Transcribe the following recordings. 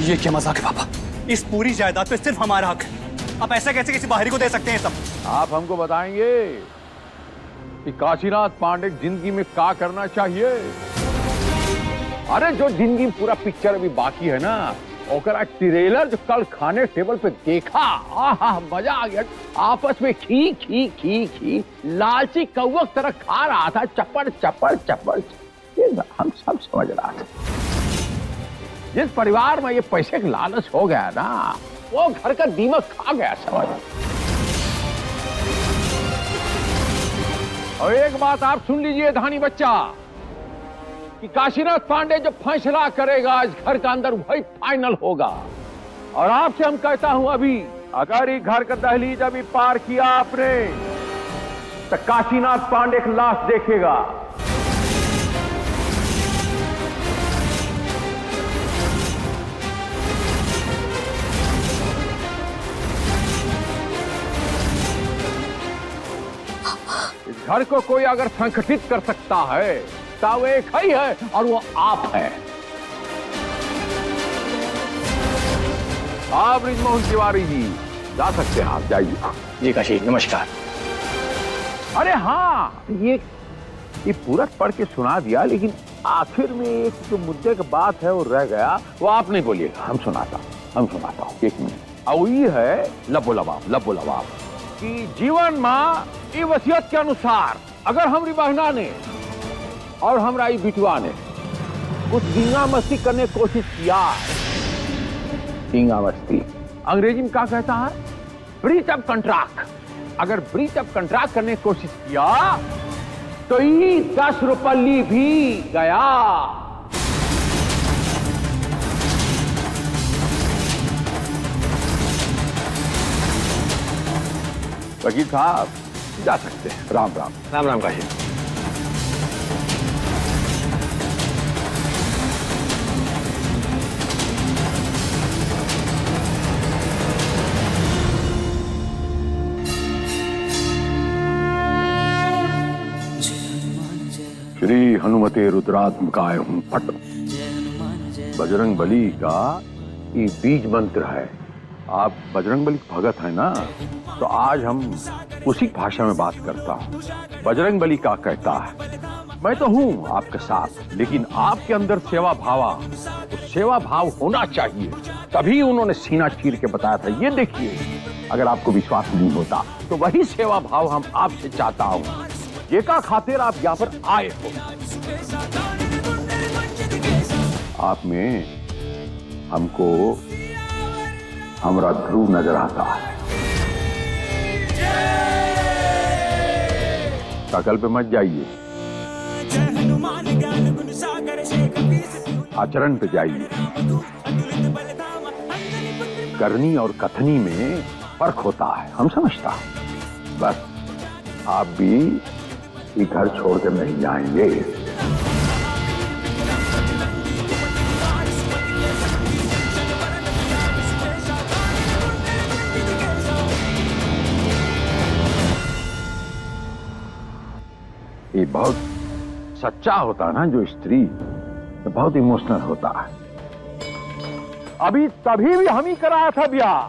ये क्या मजाक है पापा? इस पूरी जायदाद पे सिर्फ हमारा हक है। आप ऐसा कैसे किसी बाहरी को दे सकते हैं सब? आप हमको बताएंगे कि काशीनाथ पांडे जिंदगी में क्या करना चाहिए? अरे जो जिंदगी पूरा पिक्चर अभी बाकी है ना, ओकरा ट्रेलर जो कल खाने टेबल पे देखा, आहा मजा आ गया। आपस में खी खी खी खी लालची कौवा की तरह खा रहा था, चपड़ चपड़ चपड़। ये हम सब समझ रहा था। जिस परिवार में ये पैसे का लालच हो गया ना, वो घर का दीमक खा गया समझ। और एक बात आप सुन लीजिए धानी बच्चा, कि काशीनाथ पांडे जो फैसला करेगा इस घर का अंदर वही फाइनल होगा। और आपसे हम कहता हूं अभी, अगर ये घर का दहलीज अभी पार किया आपने, तो काशीनाथ पांडे की लाश देखेगा। इस घर को कोई अगर संगठित कर सकता है तो वो एक ही है, और वो आप है। आप ब्रिजमोहन तिवारी जी जा सकते हैं, आप जाइए। जी काशी, नमस्कार। अरे हाँ, ये पूरा पढ़ के सुना दिया, लेकिन आखिर में एक जो मुद्दे की बात है वो रह गया, वो आप नहीं बोलिएगा, हम सुनाता हूँ। एक मिनट। और ये है लबो लबाब कि जीवन में ये वसीयत के अनुसार अगर हमारी बहना ने और हमारा बिटवा ने कुछ दींगा मस्ती करने की कोशिश किया, दींगा मस्ती अंग्रेजी में क्या कहता है? Breach of contract. अगर ब्रीच ऑफ कंट्रैक्ट करने की कोशिश किया तो ये 10 रुपये भी गया। वकील साहब जा सकते हैं। राम राम। राम राम काशी। श्री हनुमते रुद्रात्मकाय हूं फट। बजरंग बली का ये बीज मंत्र है। आप बजरंग बली भगत है ना, तो आज हम उसी भाषा में बात करता हूँ। बजरंग बली का कहता है, मैं तो हूँ आपके साथ, लेकिन आपके अंदर सेवा भाव होना चाहिए। तभी उन्होंने सीना चीर के बताया था। ये देखिए, अगर आपको विश्वास नहीं होता तो वही सेवा भाव हम आपसे चाहता हूँ, जेका खातिर आप यहाँ पर आए हो। आप में हमको हमरा ध्रुव नजर आता है। शकल पे मत जाइए, आचरण पे जाइए। करनी और कथनी में फर्क होता है, हम समझता है। बस आप भी ये घर छोड़कर नहीं जाएंगे। ये बहुत सच्चा होता है ना जो स्त्री, तो बहुत इमोशनल होता है। अभी तभी भी हम ही कराया था ब्याह,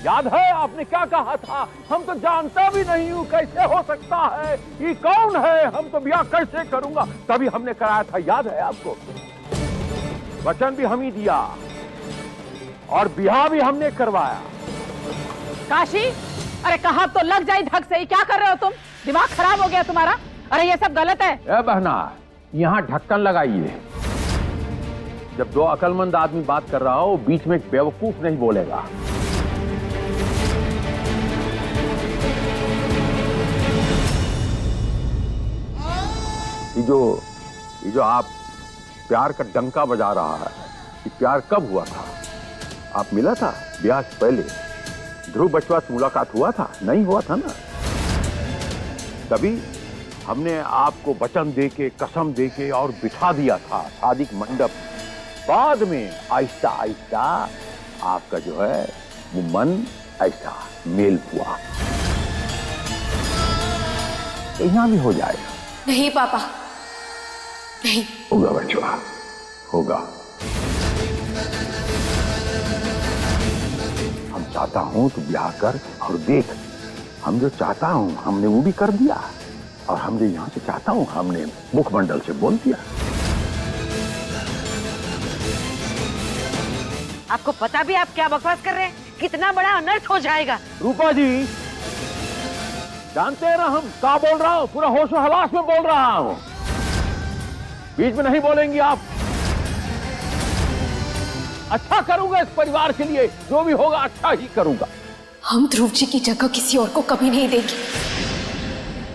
याद है आपने क्या कहा था? हम तो जानता भी नहीं हूं, कैसे हो सकता है, ये कौन है, हम तो ब्याह कैसे करूंगा। तभी हमने कराया था, याद है आपको? वचन भी हम ही दिया और ब्याह भी हमने करवाया। काशी, अरे कहा तो लग जाए धक से। क्या कर रहे हो तुम? दिमाग खराब हो गया तुम्हारा? अरे ये सब गलत है। ए बहना, यहाँ ढक्कन लगाइए। जब दो अकलमंद आदमी बात कर रहा हो, बीच में एक बेवकूफ नहीं बोलेगा। ये जो आप प्यार का डंका बजा रहा है, ये प्यार कब हुआ था? आप मिला था ब्याह से पहले? ध्रुव बचवा से मुलाकात हुआ था? नहीं हुआ था ना। तभी हमने आपको वचन देके, कसम देके और बिठा दिया था शादी के मंडप। बाद में आहिस्ता आहिस्ता आपका जो है वो मन ऐसा मेल हुआ। तो यहां भी हो जाएगा। नहीं पापा, नहीं होगा बचवा, होगा। चाहता हूँ तो ब्याह कर और देख, हम जो चाहता हूँ हमने वो भी कर दिया, और हम जो यहाँ से चाहता हूँ हमने मुखमंडल से बोल दिया। आपको पता भी आप क्या बकवास कर रहे हैं? कितना बड़ा अनर्थ हो जाएगा। रूपा जी, जानते हैं ना हम क्या बोल रहा हूँ, पूरा होश हवास में बोल रहा हूँ, बीच में नहीं बोलेंगी आप। अच्छा करूंगा इस परिवार के लिए, जो भी होगा अच्छा ही करूंगा। हम ध्रुव जी की जगह किसी और को कभी नहीं देंगे।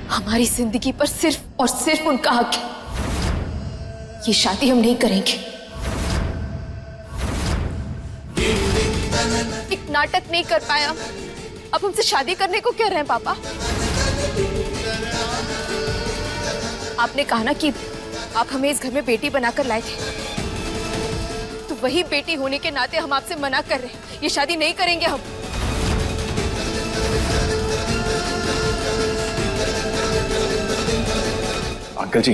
हमारी जिंदगी पर सिर्फ और सिर्फ उनका हक है। ये शादी हम नहीं करेंगे। एक नाटक नहीं कर पाया, अब हमसे शादी करने को कह रहे हैं पापा। आपने कहा ना कि आप हमें इस घर में बेटी बनाकर लाए थे, तो वही बेटी होने के नाते हम आपसे मना कर रहे हैं। ये शादी नहीं करेंगे हम। अंकल जी,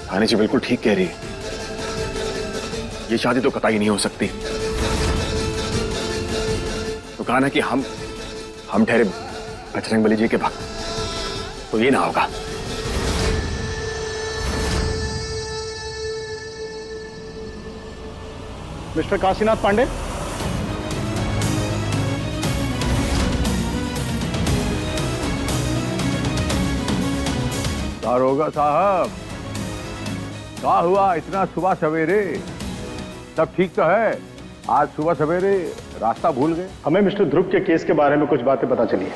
रानी जी बिल्कुल ठीक कह रही है, ये शादी तो कतई नहीं हो सकती। तो कहा ना कि हम ठहरे बजरंगबली जी के भक्त, तो ये ना होगा। मिस्टर काशीनाथ पांडे, दारोगा साहब, क्या हुआ इतना सुबह सवेरे? सब ठीक तो है? आज सुबह सवेरे रास्ता भूल गए? हमें मिस्टर ध्रुव के केस के बारे में कुछ बातें पता चली है।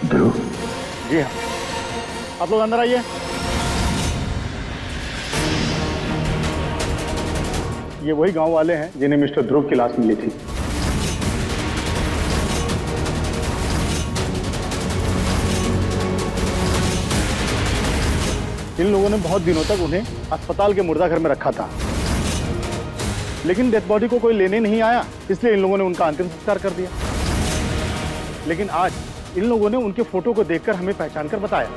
ध्रुव? जी हाँ, आप लोग अंदर आइए। ये वही गांव वाले हैं जिन्हें मिस्टर ध्रुव की लाश मिली थी। इन लोगों ने बहुत दिनों तक उन्हें अस्पताल के मुर्दा घर में रखा था, लेकिन डेथ बॉडी को कोई लेने नहीं आया, इसलिए इन लोगों ने उनका अंतिम संस्कार कर दिया। लेकिन आज इन लोगों ने उनके फोटो को देखकर हमें पहचान कर बताया।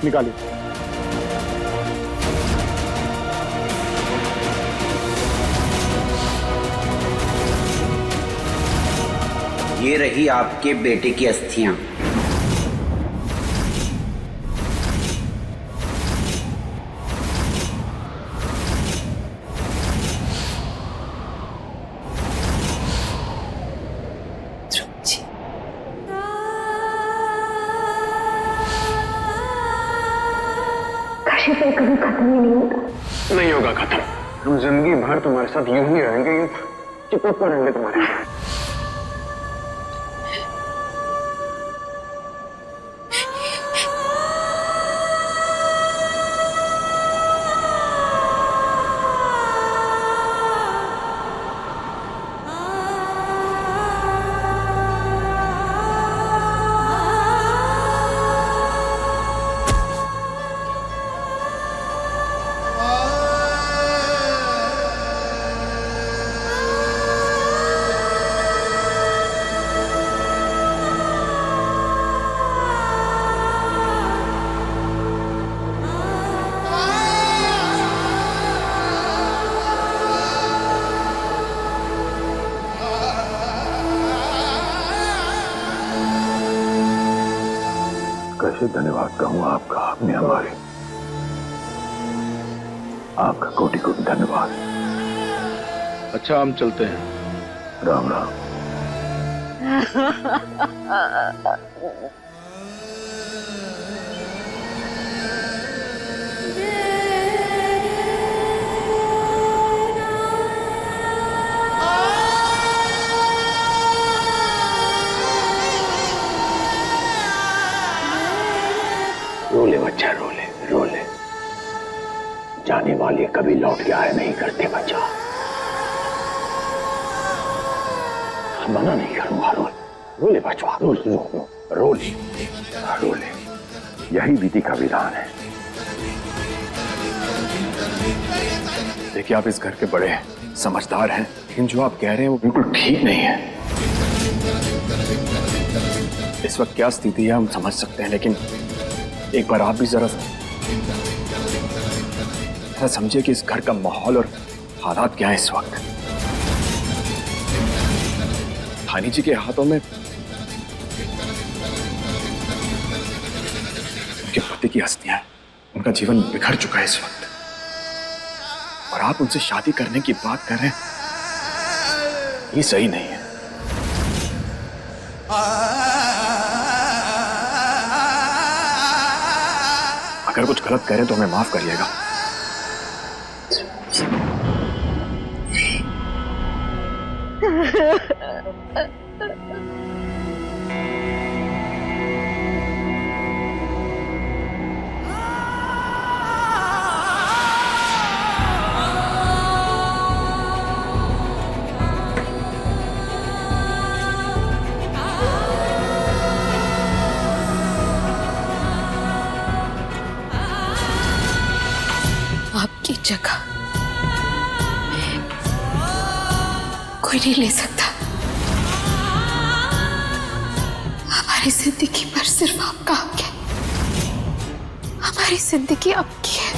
निकालिए। ये रही आपके बेटे की अस्थियां। कभी खत्म ही नहीं होगा। नहीं होगा खत्म। हम जिंदगी भर तुम्हारे साथ यूं ही रहेंगे, यूं चिपक कर रहेंगे तुम्हारे साथ। कैसे धन्यवाद कहूँ आपका, आपने हमारे, आपका कोटि कोटि धन्यवाद। अच्छा, हम चलते हैं। राम राम। रोले बच्चा, रोले रोले। जाने वाले कभी लौट के आया नहीं करते बच्चा। मना नहीं करूंगा, रोले बच्चा, रोले रोले रोले। यही विधि का विधान है। देखिए, आप इस घर के बड़े हैं, समझदार हैं, लेकिन जो आप कह रहे हैं वो बिल्कुल ठीक नहीं है। इस वक्त क्या स्थिति है हम समझ सकते हैं, लेकिन एक बार आप भी जरा समझिए कि इस घर का माहौल और हालात क्या है इस वक्त। धानी जी के हाथों में उनके पति की हस्तियां हैं, उनका जीवन बिखर चुका है इस वक्त, और आप उनसे शादी करने की बात कर रहे हैं, ये सही नहीं है। अगर कुछ गलत करें तो हमें माफ करिएगा। आपकी जगह कोई नहीं ले सकता। हमारी जिंदगी पर सिर्फ आपका हक है, हमारी जिंदगी आपकी है।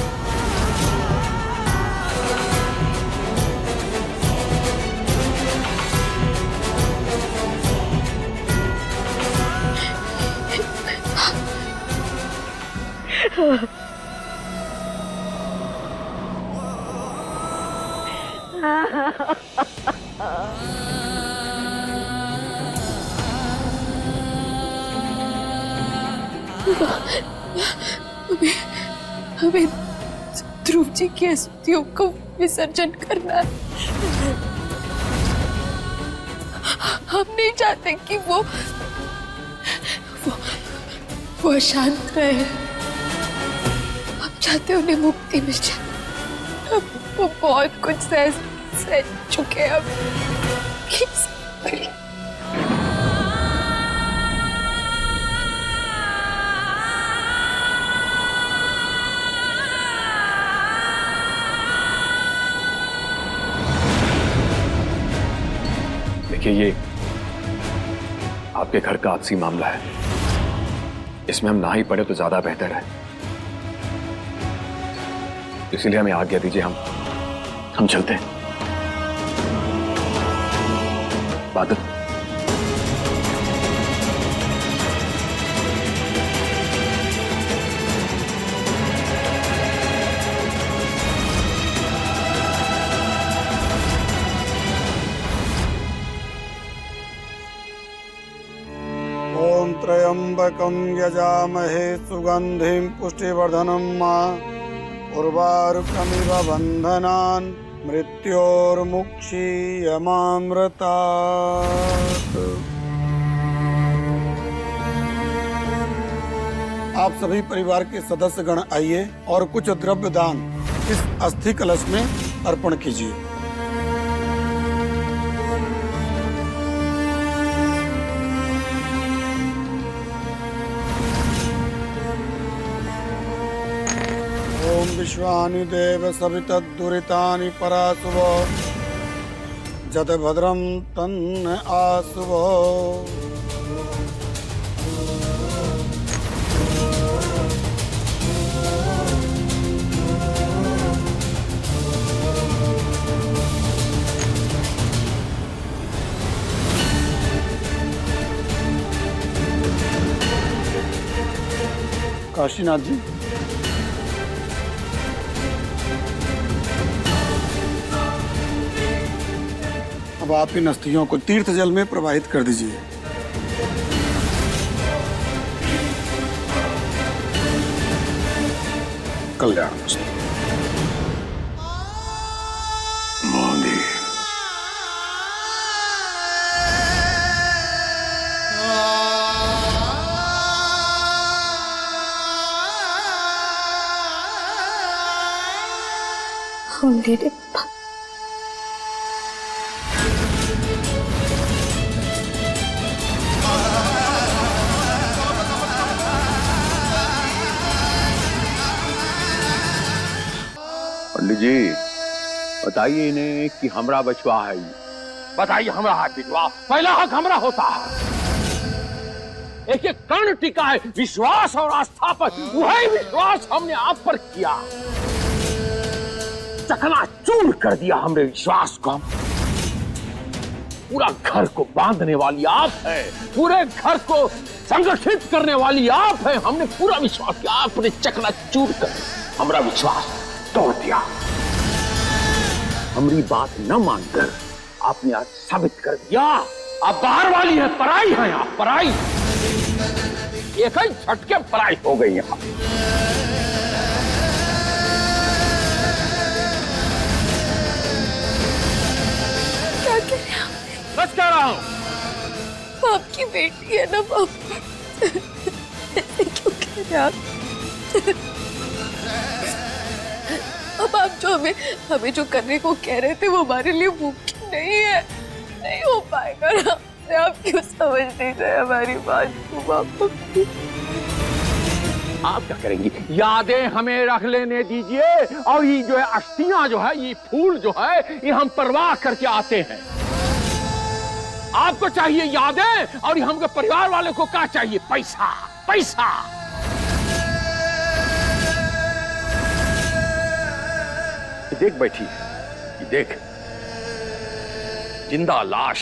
हमें ध्रुव जी की अस्थियों को विसर्जन करना है। हम नहीं चाहते कि वो अशांत रहे, हम चाहते उन्हें मुक्ति मिल जाए। वो बहुत कुछ सह चुके हैं अब। प्लीज देखिए, ये आपके घर का आपसी मामला है, इसमें हम ना ही पड़े तो ज्यादा बेहतर है। इसीलिए हमें आज्ञा दीजिए, हम चलते हैं। बादल, ओम त्र्यंबकं यजामहे सुगंधिं पुष्टिवर्धनम् उर्वारुकमिव बन्धनान् मृत्योर्मुक्षीयमामृतात्। आप सभी परिवार के सदस्यगण आइए और कुछ द्रव्य दान इस अस्थि कलश में अर्पण कीजिए। ओम विश्वानि देव सवितद्दुरितानि परासुवो जतभद्रं तन्न आसुवो। काशीनाथ जी, अब आप इन अस्थियों को तीर्थ जल में प्रवाहित कर दीजिए। कल्याण। मोदी, मेरे पंडित जी, बताइए इन्हें कि हमरा बचवा है। बताइए, हमरा है बिटवा, पहला हक हमरा होता है। एक एक कण टिका है विश्वास और आस्था पर। वही विश्वास हमने आप पर किया, चकनाचूर कर दिया हमने विश्वास को। पूरा घर को बांधने वाली आप है, पूरे घर को संगठित करने वाली आप है। हमने पूरा विश्वास किया, आपने चकनाचूर कर हमारा विश्वास तोड़ दिया। हमारी बात न मानकर आपने आज साबित कर दिया आप बाहर वाली है, पराई है आप, पराई। एक ही झटके पराई हो गई आप। क्या कह रहे हैं? सच कह रहा हूं। आपकी बेटी है ना पापा, ऐसे क्यों कह रहे हैं आप? अब आप जो हमें जो करने को कह रहे थे वो हमारे लिए मुमकिन नहीं है, नहीं हो पाएगा ना। आप क्यों समझ नहीं रहे हमारी बात को पापा? आप क्या करेंगी? यादें हमें रख लेने दीजिए, और ये जो है अष्टियां जो है, ये फूल जो है, ये हम परवाह करके आते हैं। आपको चाहिए यादें, और हमके परिवार वाले को क्या चाहिए? पैसा, पैसा। देख बैठी है, देख जिंदा लाश।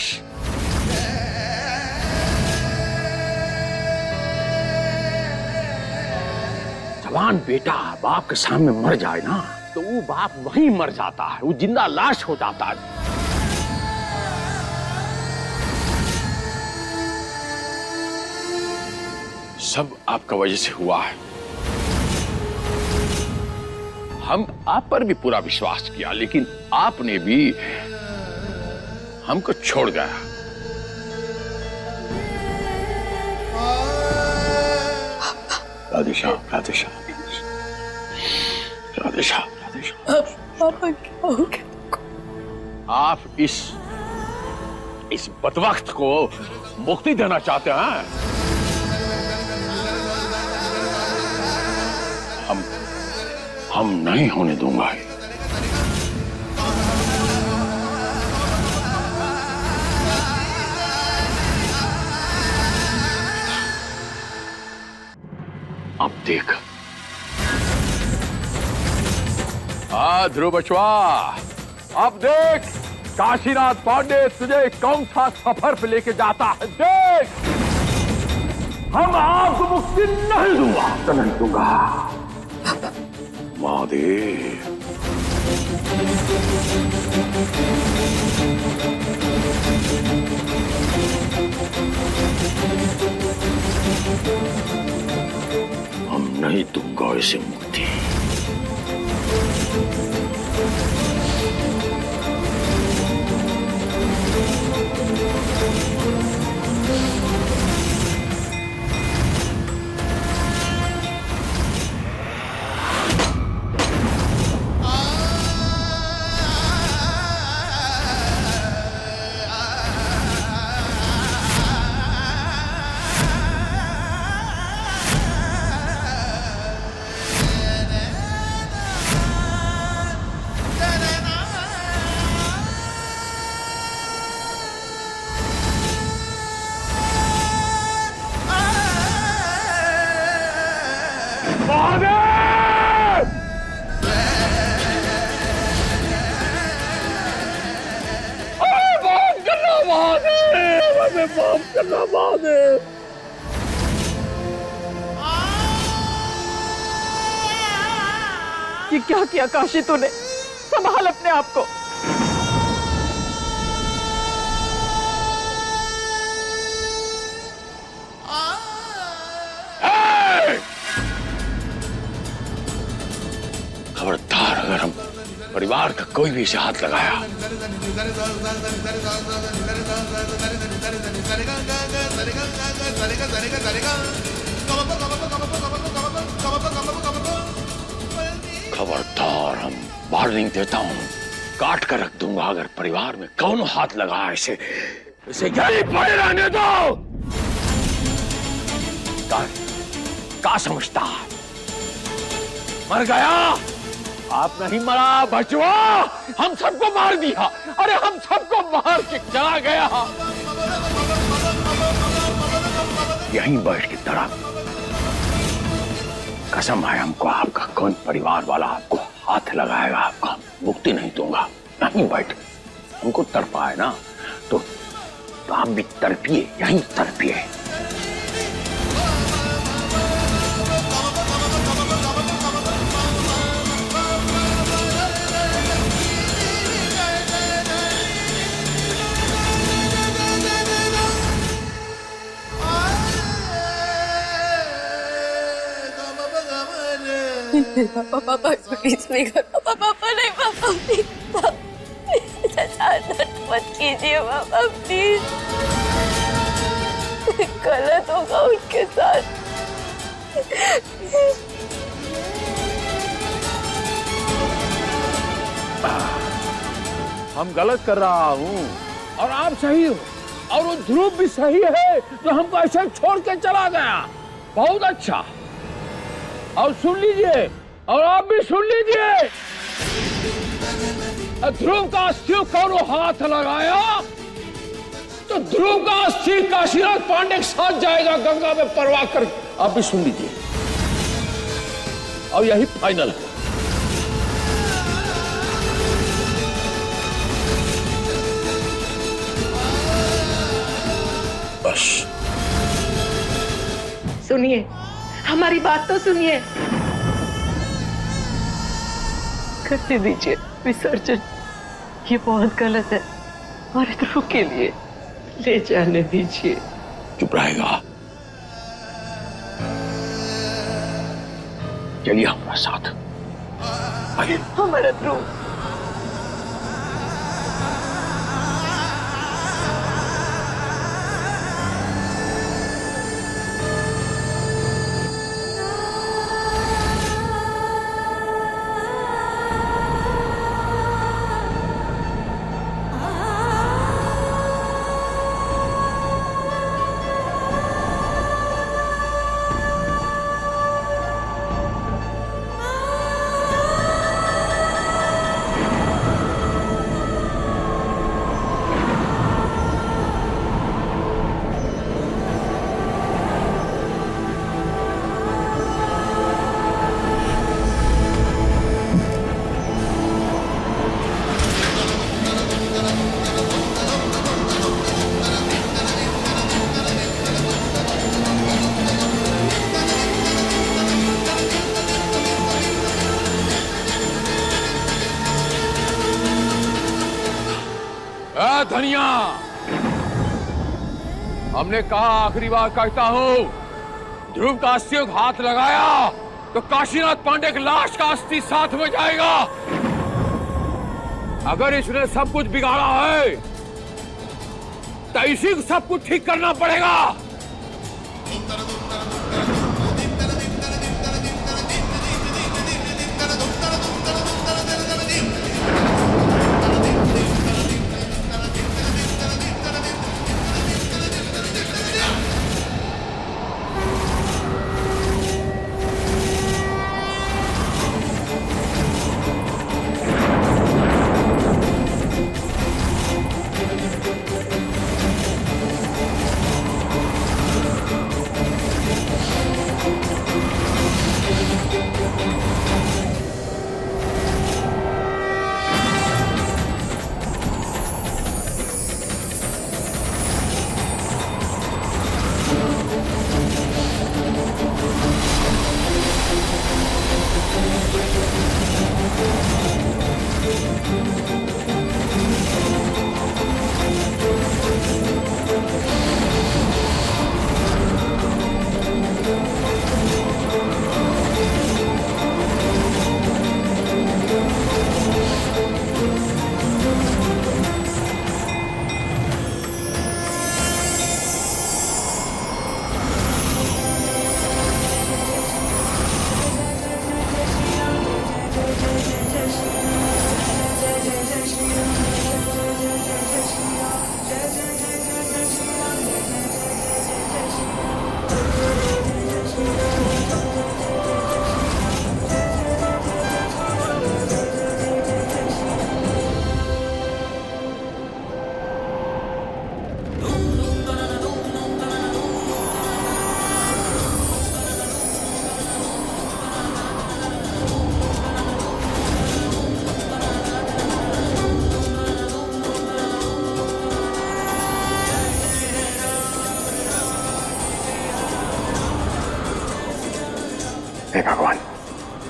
जवान बेटा बाप के सामने मर जाए ना, तो वो बाप वहीं मर जाता है, वो जिंदा लाश हो जाता है। सब आपका वजह से हुआ है। हम आप पर भी पूरा विश्वास किया, लेकिन आपने भी हमको छोड़ गया। राधेश्याम, राधेश्याम, राधेश्याम, राधेश्याम। पापा क्या हो गया? आप इस बदवक्त को मुक्ति देना चाहते हैं? हम नहीं होने दूंगा। अब देख, ध्रुव बचवा, अब देख काशीनाथ पांडे तुझे कौन सा सफर पे लेके जाता है। देख, हम आपको मुक्ति नहीं दूंगा, नहीं दूंगा। महादेव, हम नहीं दूंगा इसे मुक्ति। ये क्या किया काशी तूने? संभाल अपने आप को। खबरदार, अगर हम परिवार का कोई भी इसे हाथ लगाया, खबरदार, हम वार्निंग देता हूं, काट कर रख दूंगा अगर परिवार में कौन हाथ लगा। इसे यही पड़े रहने दो। क्या समझता? मर गया? आप नहीं मरा बचवा, हम सबको मार दिया। अरे हम सबको मार के चला गया। यहीं बैठ के तड़प। कसम है हमको, आपका कौन परिवार वाला आपको हाथ लगाएगा, आपका मुक्ति नहीं दूंगा। यहीं बैठ हमको तड़पा है ना, तो आप भी तड़पिए, यहीं तड़पिए। पापा प्लीज नहीं करो पापा, नहीं पापा प्लीज मत कीजिए पापा प्लीज, गलत होगा उनके साथ। हम गलत कर रहा हूँ और आप सही हो, और वो ध्रुव भी सही है जो हमको ऐसे छोड़ के चला गया। बहुत अच्छा। और सुन लीजिए, और आप भी सुन लीजिए, ध्रुव का अस्थि कौन हाथ लगाया तो ध्रुव का अस्थि काशीनाथ पांडे के साथ जाएगा गंगा में परवाह कर। आप भी सुन लीजिए, और यही फाइनल है। बस सुनिए, हमारी बात तो सुनिए। करने दीजिए विसर्जन, ये बहुत गलत है और ध्रुव के लिए ले जाने दीजिए। चुप रहेगा। चलिए हमारे साथ, आइए। हमारा ध्रुव। धनिया, हमने कहा आखिरी बार कहता हूं, ध्रुव का अस्थि हाथ लगाया तो काशीनाथ पांडे की लाश का अस्थि साथ में जाएगा। अगर इसने सब कुछ बिगाड़ा है तो इसी को सब कुछ ठीक करना पड़ेगा।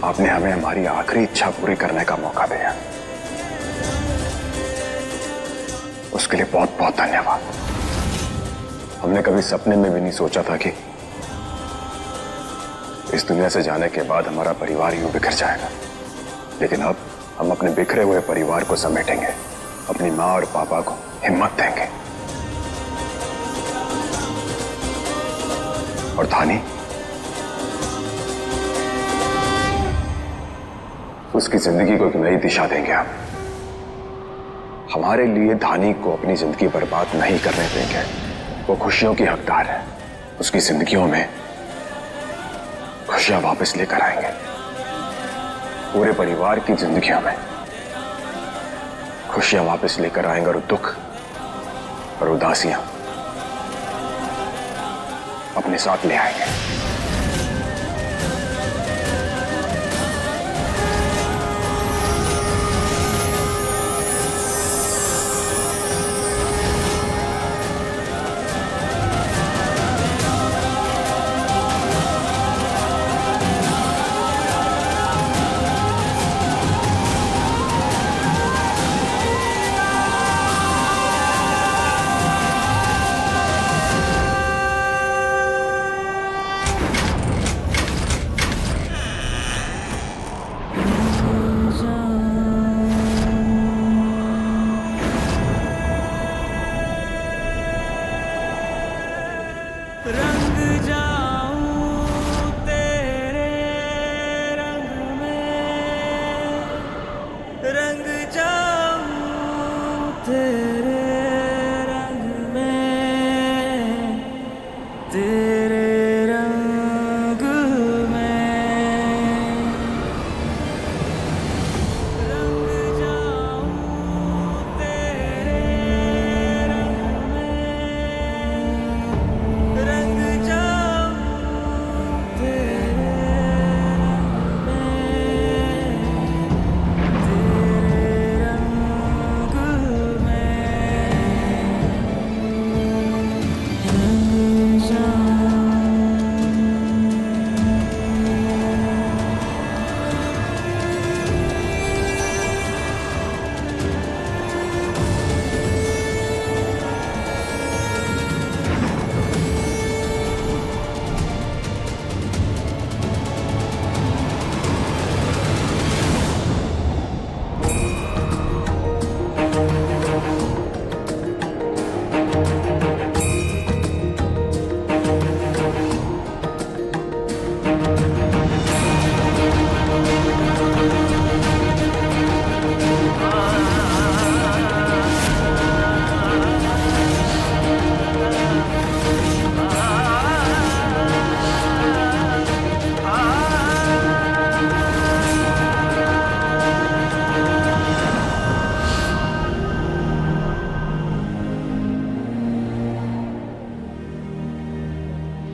आपने हमें हमारी आखिरी इच्छा पूरी करने का मौका दिया, उसके लिए बहुत बहुत धन्यवाद। हमने कभी सपने में भी नहीं सोचा था कि इस दुनिया से जाने के बाद हमारा परिवार यूं बिखर जाएगा, लेकिन अब हम अपने बिखरे हुए परिवार को समेटेंगे, अपनी माँ और पापा को हिम्मत देंगे। और धानी, उसकी जिंदगी को एक नई दिशा देंगे हम। हमारे लिए धानी को अपनी जिंदगी बर्बाद नहीं करने देंगे। वो खुशियों की हकदार है, उसकी जिंदगियों में खुशियां वापस लेकर आएंगे। पूरे परिवार की जिंदगियों में खुशियां वापस लेकर आएंगे और दुख और उदासियां अपने साथ ले आएंगे।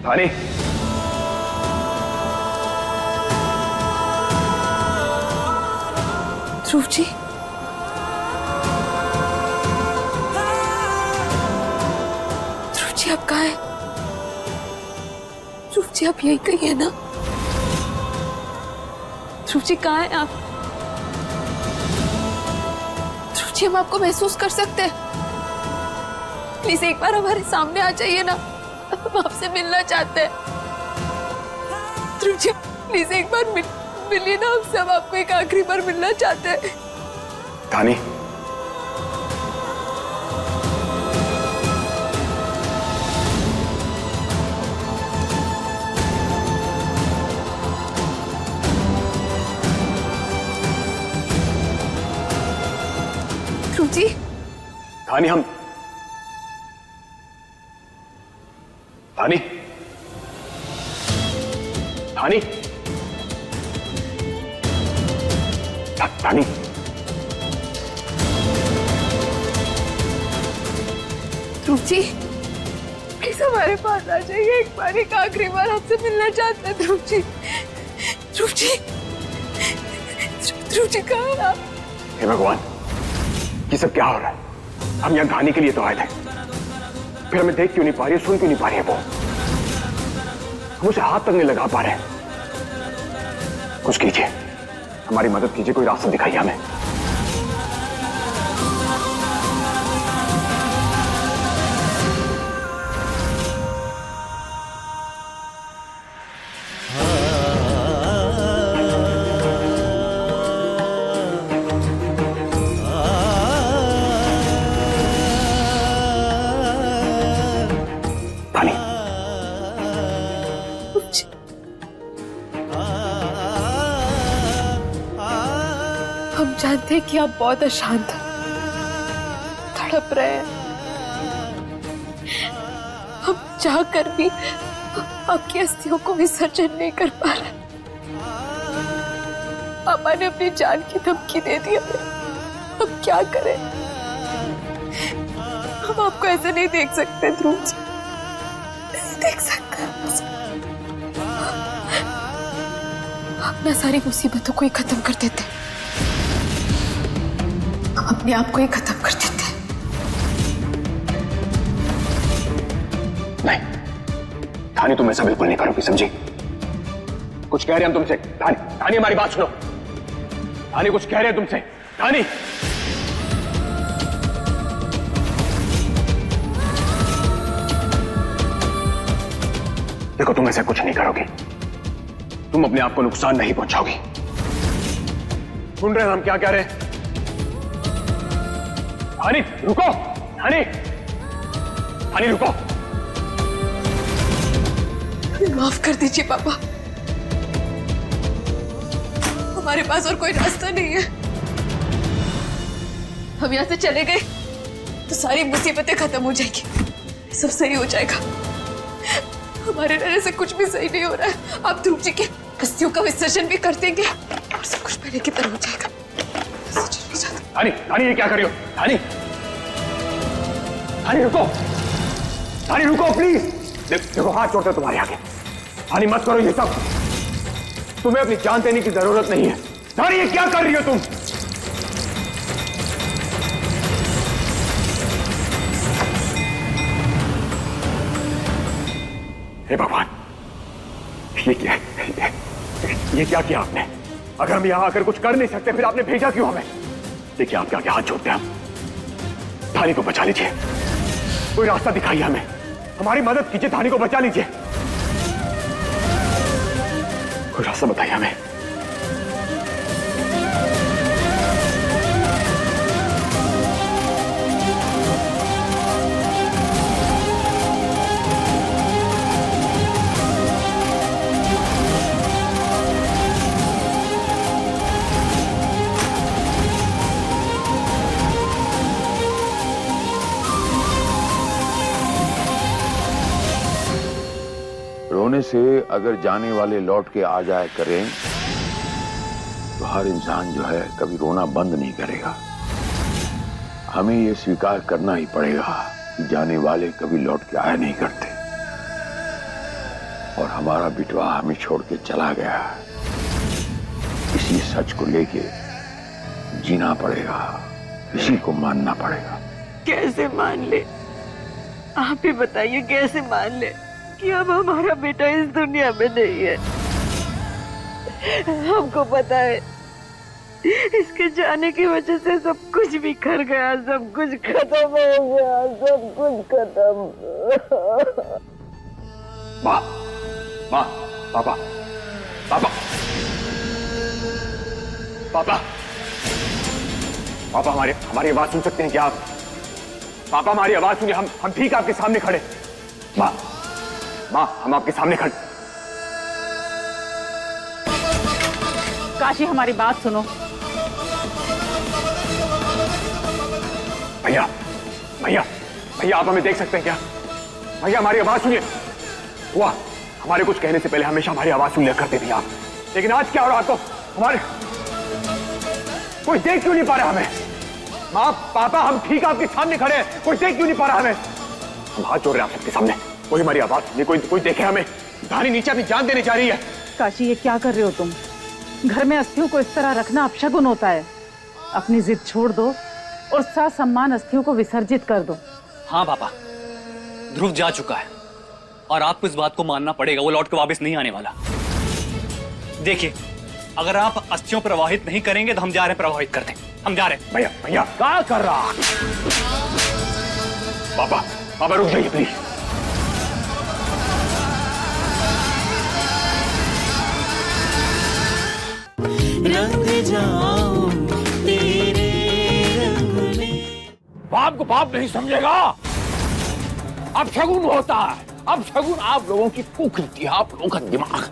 धानी, ध्रुव जी, ध्रुव जी आप कहाँ हैं? ध्रुव जी आप यही कहीं है ना? ध्रुव जी कहाँ हैं आप? ध्रुव जी हम आपको महसूस कर सकते हैं। प्लीज एक बार हमारे सामने आ जाइए ना, हम आपसे मिलना चाहते हैं। ध्रुव जी प्लीज एक बार मिलिए ना हमसे, हम आपको एक आखिरी बार मिलना चाहते हैं। धानी, ध्रुव जी, धानी हम धानी, धानी, धानी, ध्रुव जी प्लीज हमारे पास आ जाइए, एक बार एक आखिरी बार आपसे मिलना चाहते हैं। ध्रुव जी, ध्रुव जी, ध्रुव जी कहाँ हैं आप? हे भगवान, ये सब क्या हो रहा है? हम यहाँ धानी के लिए तो आए थे, फिर हमें देख क्यों नहीं पा रही है, सुन क्यों नहीं पा रही है वो? हम उसे हाथ तक नहीं लगा पा रहे। कुछ कीजिए। हमारी मदद कीजिए, कोई रास्ता दिखाइए हमें। हम जानते हैं कि आप बहुत अशांत हैं, तड़प रहे हैं। हम चाह कर भी आपकी अस्थियों को विसर्जन नहीं कर पा रहे। पापा ने अपनी जान की धमकी दे दी हमें। हम क्या करें? हम आपको ऐसे नहीं देख सकते ध्रुव जी, नहीं देख सकते। अपना सारी मुसीबतों को ही खत्म कर देते, अपने आप को ही खत्म कर देते। नहीं धानी, तुम ऐसा बिल्कुल नहीं करोगी, समझी? कुछ कह रहे हम तुमसे। धानी, धानी हमारी बात सुनो। धानी कुछ कह रहे हैं तुमसे। धानी, देखो तुम ऐसा कुछ नहीं करोगी, तुम अपने आप को नुकसान नहीं पहुंचाओगी। सुन रहे हैं हम क्या कह रहे हैं? धानी रुको, धानी, धानी रुको। माफ कर दीजिए पापा, हमारे पास और कोई रास्ता नहीं है। हम यहाँ से चले गए तो सारी मुसीबतें खत्म हो जाएगी, सब सही हो जाएगा। हमारे रहने से कुछ भी सही नहीं हो रहा है। आप ध्रुव जी के अस्थियों का विसर्जन भी कर देंगे और सब कुछ पहले की तरह हो जाएगा। धानी, धानी ये क्या कर रही हो? धानी, धानी रुको, धानी रुको प्लीज। देखो हाथ छोड़ते तुम्हारे आगे। धानी मत करो ये सब, तुम्हें अपनी जान देने की जरूरत नहीं है। धानी ये क्या कर रही हो तुम? हे भगवान, ये क्या किया आपने? अगर हम यहां आकर कुछ कर नहीं सकते फिर आपने भेजा क्यों हमें? देखिए आपके आगे हाथ जोड़ते हैं हम। धानी को बचा लीजिए, कोई रास्ता दिखाइए हमें, हमारी मदद कीजिए, धानी को बचा लीजिए, कोई रास्ता बताइए हमें। रोने से अगर जाने वाले लौट के आ जाया करें तो हर इंसान जो है कभी रोना बंद नहीं करेगा। हमें ये स्वीकार करना ही पड़ेगा कि जाने वाले कभी लौट के आया नहीं करते और हमारा बिटवा हमें छोड़ के चला गया। इसी सच को लेके जीना पड़ेगा, इसी को मानना पड़ेगा। कैसे मान ले? आप ही बताइए, कैसे मान ले कि अब हमारा बेटा इस दुनिया में नहीं है? हमको पता है इसके जाने की वजह से सब कुछ बिखर गया, सब कुछ खत्म हो गया, सब कुछ खत्म। माँ, माँ, पापा, पापा, पापा, पापा हमारी आवाज सुन सकते हैं क्या आप? पापा हमारी आवाज सुनिए, हम ठीक आपके सामने खड़े। माँ, माँ, हम आपके सामने खड़े। काशी हमारी बात सुनो। भैया, भैया, भैया आप हमें देख सकते हैं क्या? भैया हमारी आवाज सुनिए। हुआ हमारे कुछ कहने से पहले हमेशा हमारी आवाज सुन लिया करते थे आप, लेकिन आज क्या हो रहा आपको? हमारे कोई देख क्यों नहीं पा रहा हमें? माँ, पापा, हम ठीक आपके सामने खड़े हैं, कोई देख क्यों नहीं पा रहा हमें? हम हाथ जोड़ रहे हैं आप सबके सामने, कोई हमारी आवाज सुनिए, कोई देखे हमें। धानी नीचे अपनी जान देने जा रही है। काशी ये क्या कर रहे हो तुम? घर में अस्थियों को इस तरह रखना अपशगुन होता है। अपनी जिद छोड़ दो और ससम्मान अस्थियों को विसर्जित कर दो। हाँ पापा, ध्रुव जा चुका है और आपको इस बात को मानना पड़ेगा, वो लौट के वापस नहीं आने वाला। देखिए अगर आप अस्थियों प्रवाहित नहीं करेंगे तो हम जा रहे हैं प्रवाहित करते। हम जा रहे हैं। भैया भैया क्या कर रहा? पापा पापा रुक जाइए प्लीज। रंग जाऊं तेरे रंग में। बाप को बाप नहीं समझेगा। अब शगुन होता है, अब शगुन आप लोगों की कुकृति है, आप लोगों का दिमाग।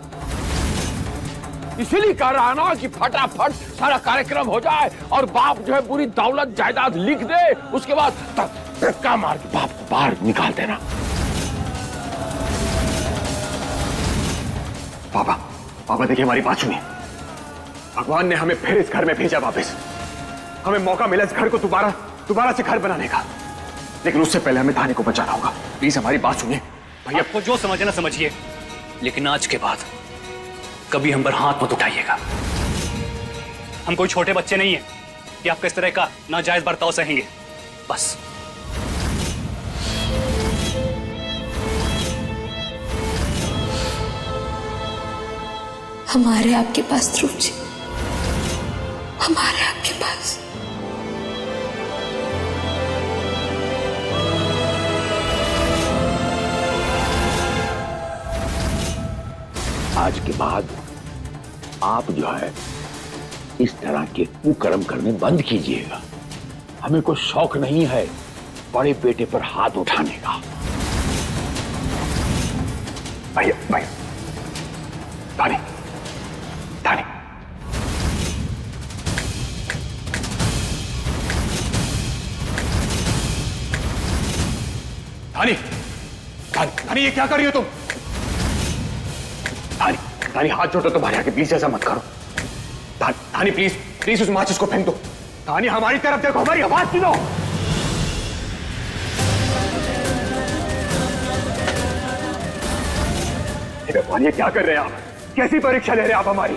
इसीलिए कह रहा ना कि फटाफट सारा कार्यक्रम हो जाए और बाप जो है पूरी दौलत जायदाद लिख दे, उसके बाद धक्का मार के बाप को बाहर निकाल देना। पापा पापा देखिए हमारी बात सुनिए। भगवान ने हमें फिर इस घर में भेजा वापस। हमें मौका मिला इस घर को दोबारा से घर बनाने का, लेकिन उससे पहले हमें थाने को बचाना होगा। प्लीज हमारी बात सुनिए भैया। आपको जो समझना समझिए, लेकिन आज के बाद कभी हम पर हाथ मत उठाइएगा। हम कोई छोटे बच्चे नहीं हैं कि आपका इस तरह का नाजायज बर्ताव सहेंगे। बस हमारे आपके पास ध्रुव जी, हमारे आपके पास। आज के बाद आप जो है इस तरह के कुकर्म करने बंद कीजिएगा। हमें कोई शौक नहीं है बड़े बेटे पर हाथ उठाने का। भैया भैया थाने थाने थाने थाने ये क्या कर रही हो तुम? थानी हाथ जोड़ो, तुम्हारे आगे प्लीज ऐसा मत करो। थानी प्लीज प्लीज उस माचिस को फेंक दो। थानी हमारी तरफ देखो, हमारी आवाज सुनो। भगवान ये क्या कर रहे हैं आप? कैसी परीक्षा ले रहे हैं आप हमारी?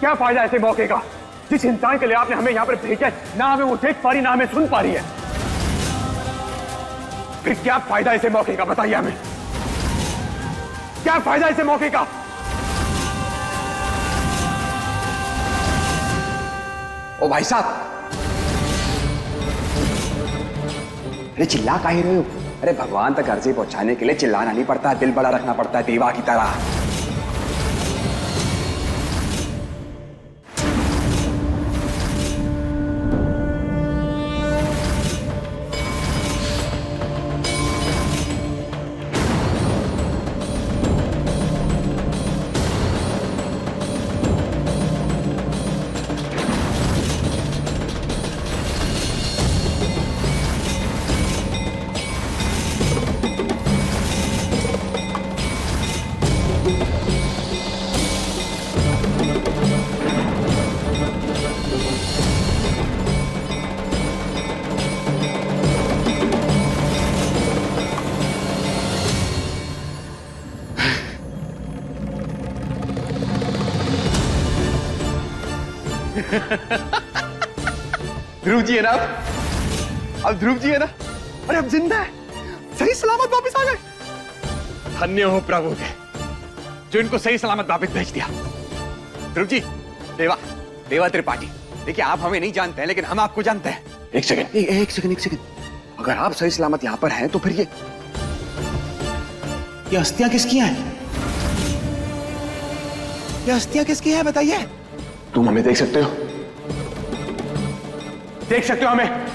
क्या फायदा ऐसे मौके का? जिस इंसान के लिए आपने हमें यहां पर भेजा है, ना हमें वो देख पा रही ना हमें सुन पा रही है। फिर क्या फायदा ऐसे मौके का? बताइए हमें क्या फायदा ऐसे मौके का? ओ भाई साहब, अरे चिल्ला काहे रहे हो? अरे भगवान तक अर्जी पहुंचाने के लिए चिल्लाना नहीं पड़ता, दिल बड़ा रखना पड़ता है दीवा की तरह। ध्रुव जी है ना? अब ध्रुव जी है ना? अरे अब जिंदा है, सही सलामत वापस आ गए। धन्य हो प्रभु के जो इनको सही सलामत वापस भेज दिया। ध्रुव जी, देवा त्रिपाठी, देखिए आप हमें नहीं जानते हैं लेकिन हम आपको जानते हैं। एक सेकंड, अगर आप सही सलामत यहां पर हैं तो फिर ये अस्थियां किसकी हैं? ये अस्थियां किसकी हैं बताइए? तुम हमें देख सकते हो? देख सकते हो हमें?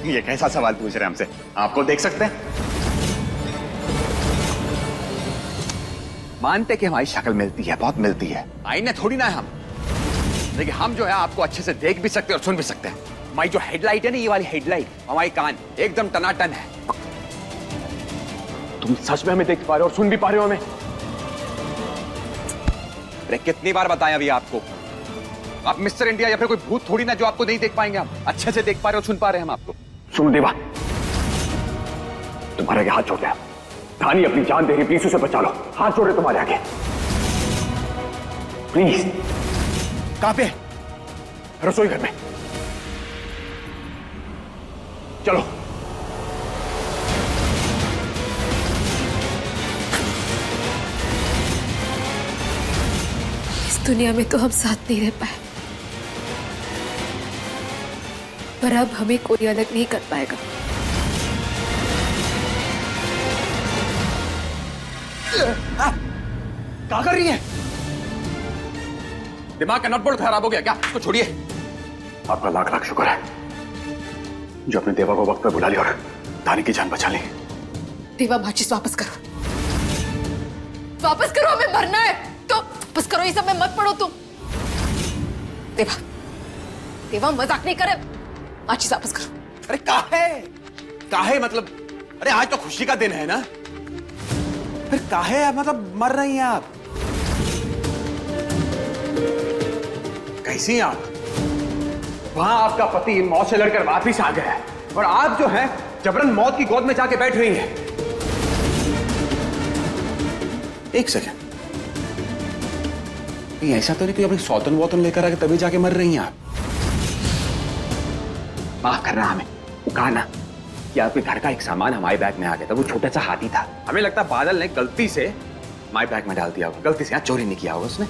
ये कैसा सवाल पूछ रहे हैं हमसे? आपको देख सकते हैं? मानते कि हमारी शक्ल मिलती है, बहुत मिलती है, आईने थोड़ी ना है हम, लेकिन हम जो है आपको अच्छे से देख भी सकते हैं और सुन भी सकते हैं। हमारी जो हेडलाइट है ना, ये वाली हेडलाइट, हमारी कान एकदम टनाटन है। तुम सच में हमें देख पा रहे हो और सुन भी पा रहे हो हमें? अरे कितनी बार बताएं अभी आपको? आप मिस्टर इंडिया या फिर कोई भूत थोड़ी ना जो आपको नहीं देख पाएंगे। हम अच्छे से देख पा रहे हो, सुन पा रहे हैं हम आपको। सुन देवा, तुम्हारे आगे हाथ जोड़ते हैं। धानी अपनी जान दे रही, प्लीज उसे बचा लो। हाथ जोड़ रहे तुम्हारे आगे, प्लीज। कहां पे? रसोई घर में। चलो। दुनिया में तो हम साथ नहीं रह पाए, पर अब हमें कोई अलग नहीं कर पाएगा। क्या कर रही है? दिमाग का नट बोल्ट खराब हो गया क्या? इसको छोड़िए। आपका लाख लाख शुक्र है जो अपने देवा को वक्त पे बुला लिया और दानी की जान बचा ली। देवा, माचिस वापस करो, वापस करो, हमें मरना है तो वापस करो, ये सब में मत पड़ो तुम। देवा, देवा मजाक नहीं करे, माचिस वापस करो। अरे काहे मतलब? अरे आज तो खुशी का दिन है ना, फिर काहे मतलब मर रही हैं आप? कैसी हैं आप? वहां आपका पति मौत से लड़कर वापिस आ गया है और आप जो है जबरन मौत की गोद में जाके बैठ हुई हैं। एक सेकंड, ये ऐसा तो नहीं कि अपनी सौतन वोतन लेकर आके तभी जाके मर रही हैं आप? माफ करना हमें, वो कहा ना कि आपके घर का एक सामान हमारे बैग में आ गया था, वो छोटा सा हाथी था। हमें लगता है बादल ने गलती से हमारे बैग में डाल दिया होगा, गलती से, यहाँ चोरी नहीं किया होगा उसने,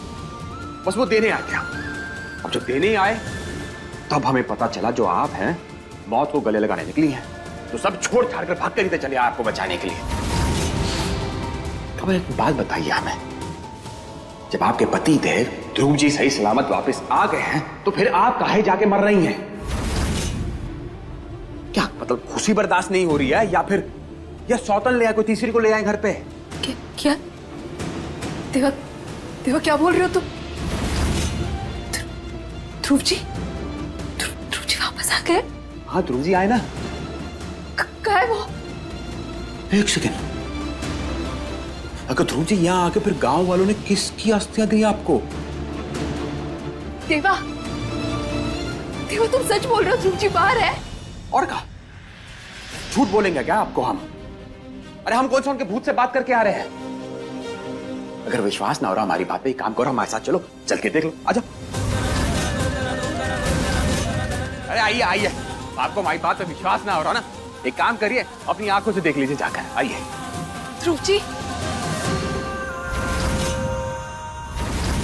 बस वो देने आ गया। अब जब देने आए तब हमें पता चला जो आप हैं मौत को गले लगाने निकली हैं, तो सब छोड़ छाड़ कर भाग कर चले आपको बचाने के लिए। अब एक बात बताइए हमें, जब आपके पति देव ध्रुव जी सही सलामत वापस आ गए हैं तो फिर आप काहे जाके मर रही हैं? क्या मतलब खुशी बर्दाश्त नहीं हो रही है या फिर या सौतन ले आए, कोई तीसरी को ले आए घर पे? क्या देवा, देवा क्या बोल रहे हो तुम? ध्रुव जी, ध्रुव जी वापस आ गए? हाँ ध्रुव जी आए ना। कहाँ है वो? एक सेकेंड, अगर ध्रुव जी यहाँ आके फिर गांव वालों ने किसकी अस्थियां दी आपको? देवा, देवा तुम सच बोल रहे हो? ध्रुव जी बाहर है? और कहा झूठ बोलेंगे क्या आपको हम? अरे हम कौन सा उनके भूत से बात करके आ रहे हैं? अगर विश्वास ना हो रहा हमारी बात पे, एक काम करो, हमारे साथ चलो, चल के देख लो, आ जाओ। अरे आइए आइए, आपको हमारी बात पे विश्वास ना हो रहा ना, एक काम करिए, अपनी आंखों से देख लीजिए जाकर, आइए। ध्रुव जी,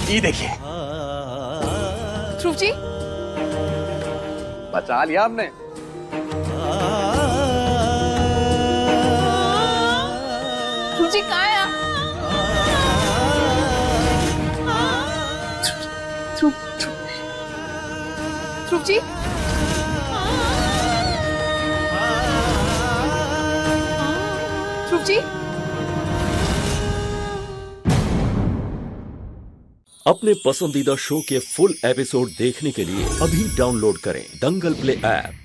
ये देखिए, ध्रुव जी बचा लिया हमने। ध्रुव जी कहाँ है? ध्रुव जी, ध्रुव जी, अपने पसंदीदा शो के फुल एपिसोड देखने के लिए अभी डाउनलोड करें दंगल प्ले ऐप।